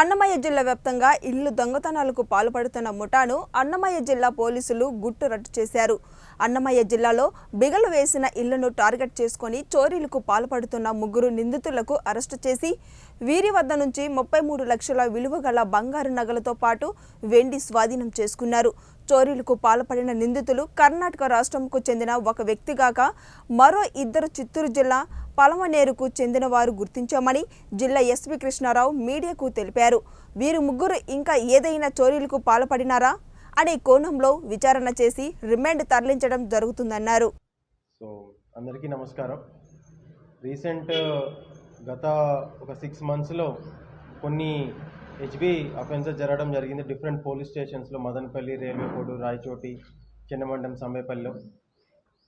అన్నమయ్య జిల్లా వ్యాప్తంగా ఇల్లు దొంగతనాలకు పాల్పడుతున్న ముఠాను అన్నమయ్య జిల్లా పోలీసులు గుట్టు రట్టు చేశారు. అన్నమయ్య జిల్లాలో బిగలు వేసిన ఇళ్లను టార్గెట్ చేసుకుని చోరీలకు పాల్పడుతున్న ముగ్గురు నిందితులకు అరెస్టు చేసి వీరి వద్ద నుంచి 33 లక్షల విలువ గల బంగారు నగలతో పాటు వెండి స్వాధీనం చేసుకున్నారు. చోరీలకు పాల్పడిన నిందితులు కర్ణాటక రాష్ట్రంకు చెందిన ఒక వ్యక్తిగాక మరో ఇద్దరు చిత్తూరు జిల్లా పలమనేరుకు చెందిన వారు గుర్తించామని జిల్లా ఎస్పీ కృష్ణారావు మీడియాకు తెలిపారు. వీరు ముగ్గురు ఇంకా ఏదైనా చోరీలకు పాల్పడినారా అనే కోణంలో విచారణ చేసి రిమాండ్ తరలించడం జరుగుతుందన్నారు. సో అందరికీ నమస్కారం. గత ఒక 6 మంత్స్లో కొన్ని హెచ్బి అఫెన్సెస్ జరగడం జరిగింది డిఫరెంట్ పోలీస్ స్టేషన్స్లో, మదనపల్లి, రైల్వే కోడు, రాయచోటి, చిన్నమండం, సంబేపల్లిలో.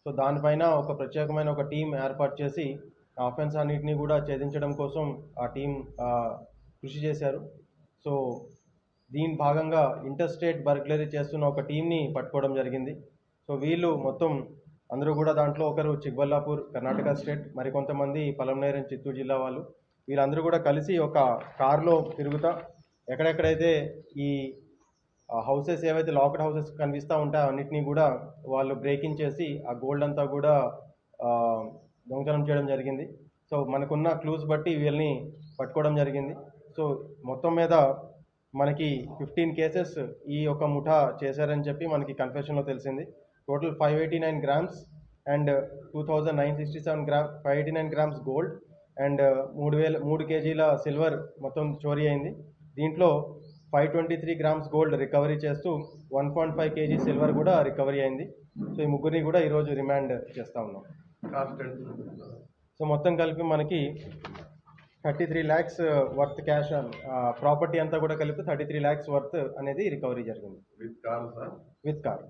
సో దానిపైన ఒక ప్రత్యేకమైన ఒక టీం ఏర్పాటు చేసి ఆ అఫెన్స్ అన్నింటినీ కూడా ఛేదించడం కోసం ఆ టీం కృషి చేశారు. సో దీని భాగంగా ఇంటర్స్టేట్ బర్గ్లరీ చేస్తున్న ఒక టీంని పట్టుకోవడం జరిగింది. సో వీళ్ళు మొత్తం అందరూ కూడా దాంట్లో ఒకరు చిక్బల్లాపూర్ కర్ణాటక స్టేట్, మరికొంతమంది పలమనేరు చిత్తూరు జిల్లా వాళ్ళు. వీళ్ళందరూ కూడా కలిసి ఒక కారులో తిరుగుతా ఎక్కడెక్కడైతే ఈ హౌసెస్ ఏవైతే లాక్డ్ హౌసెస్ కనిపిస్తూ ఉంటాయో అన్నిటినీ కూడా వాళ్ళు బ్రేకింగ్ చేసి ఆ గోల్డ్ అంతా కూడా దొంగతనం చేయడం జరిగింది. సో మనకున్న క్లూస్ బట్టి వీళ్ళని పట్టుకోవడం జరిగింది. సో మొత్తం మీద మనకి 15 కేసెస్ ఈ యొక్క ముఠా చేశారని చెప్పి మనకి కన్ఫెషన్లో తెలిసింది. Total 589 grams and 589 grams gold and 3 కేజీల సిల్వర్ మొత్తం చోరీ అయింది. దీంట్లో 523 గ్రామ్స్ గోల్డ్ రికవరీ చేస్తూ 1.5 కేజీ సిల్వర్ కూడా రికవరీ అయింది. సో ఈ ముగ్గురిని కూడా ఈరోజు రిమాండ్ చేస్తూ ఉన్నాం. సో మొత్తం కలిపి మనకి 33 lakhs వర్త్ క్యాష్, ప్రాపర్టీ అంతా కూడా కలిపి 33 lakhs వర్త్ అనేది రికవరీ జరిగింది విత్ కార్.